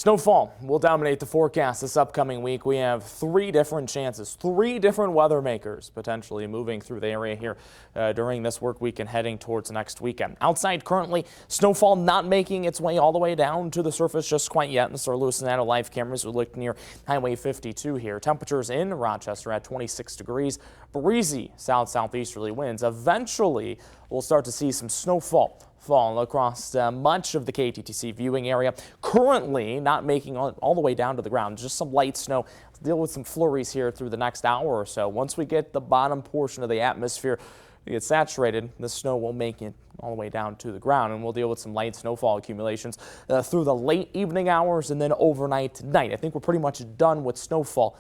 Snowfall will dominate the forecast this upcoming week. We have three different chances, three different weather makers potentially moving through the area here during this work week and heading towards next weekend. Outside currently, snowfall not making its way all the way down to the surface just quite yet. In the Sir Lewis and Addo live cameras, we look near Highway 52 here. Temperatures in Rochester at 26 degrees. Breezy south-southeasterly winds. Eventually, we'll start to see some snowfall fall across much of the KTTC viewing area. Currently not making all the way down to the ground, just some light snow. Let's deal with some flurries here through the next hour or so. Once we get the bottom portion of the atmosphere get saturated, the snow will make it all the way down to the ground, and we'll deal with some light snowfall accumulations through the late evening hours and then overnight tonight. I think we're pretty much done with snowfall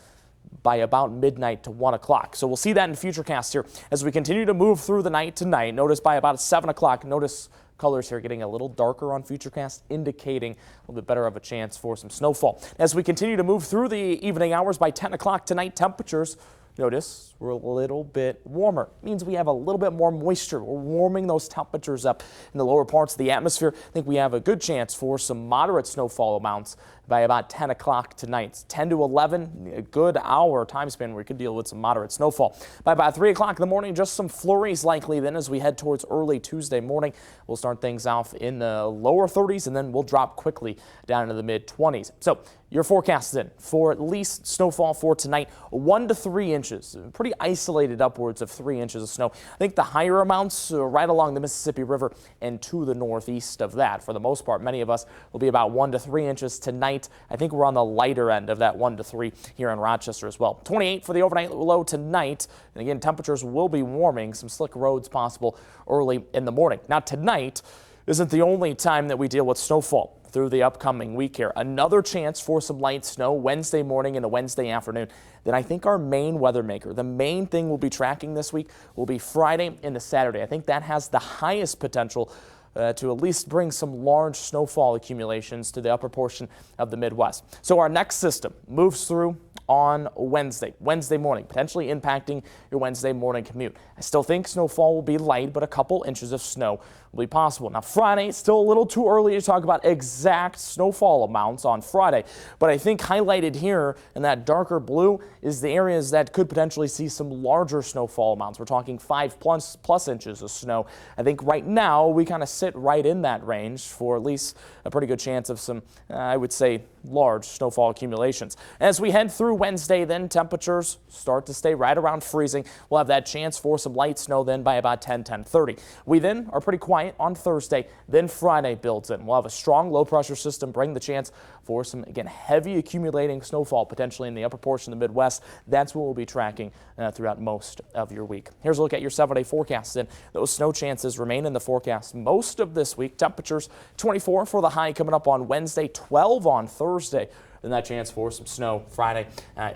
by about midnight to 1 o'clock. So we'll see that in Futurecast here as we continue to move through the night tonight. Notice by about 7 o'clock, notice colors here getting a little darker on Futurecast, indicating a little bit better of a chance for some snowfall. As we continue to move through the evening hours, by 10 o'clock tonight, temperatures, notice, we're a little bit warmer. It means we have a little bit more moisture. We're warming those temperatures up in the lower parts of the atmosphere. I think we have a good chance for some moderate snowfall amounts by about 10 o'clock tonight. 10 to 11, a good hour time span where we could deal with some moderate snowfall. By about 3 o'clock in the morning, just some flurries likely. Then as we head towards early Tuesday morning, we'll start things off in the lower 30s, and then we'll drop quickly down into the mid 20s. So your forecast then for at least snowfall for tonight, 1 to 3 inches, pretty isolated upwards of 3 inches of snow. I think the higher amounts right along the Mississippi River and to the northeast of that. For the most part, many of us will be about 1 to 3 inches tonight. I think we're on the lighter end of that 1 to 3 here in Rochester as well. 28 for the overnight low tonight. And again, temperatures will be warming, some slick roads possible early in the morning. Now tonight isn't the only time that we deal with snowfall through the upcoming week here. Another chance for some light snow Wednesday morning and a Wednesday afternoon. Then I think our main weather maker, the main thing we'll be tracking this week, will be Friday into Saturday. I think that has the highest potential to at least bring some large snowfall accumulations to the upper portion of the Midwest. So our next system moves through on Wednesday morning, potentially impacting your Wednesday morning commute. I still think snowfall will be light, but a couple inches of snow will be possible. Now Friday, it's still a little too early to talk about exact snowfall amounts on Friday, but I think highlighted here in that darker blue is the areas that could potentially see some larger snowfall amounts. We're talking 5+ inches of snow. I think right now we kind of sit right in that range for at least a pretty good chance of some, I would say, large snowfall accumulations. As we head through Wednesday, then temperatures start to stay right around freezing. We'll have that chance for some light snow then by about 10:30. We then are pretty quiet on Thursday. Then Friday builds in. We'll have a strong low pressure system bring the chance for some, again, heavy accumulating snowfall potentially in the upper portion of the Midwest. That's what we'll be tracking throughout most of your week. Here's a look at your 7-day forecast. And those snow chances remain in the forecast most of this week. Temperatures 24 for the high coming up on Wednesday, 12 on Thursday. Then that chance for some snow Friday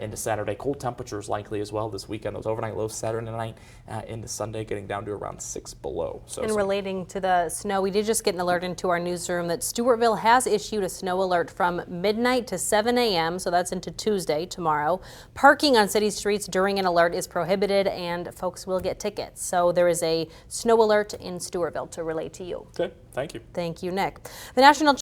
into Saturday. Cold temperatures likely as well this weekend. Those overnight lows Saturday night into Sunday getting down to around 6 below. And relating to the snow, we did just get an alert into our newsroom that Stewartville has issued a snow alert from midnight to 7 a.m. So that's into Tuesday, tomorrow. Parking on city streets during an alert is prohibited and folks will get tickets. So there is a snow alert in Stewartville to relate to you. Okay, thank you. Thank you, Nick. The National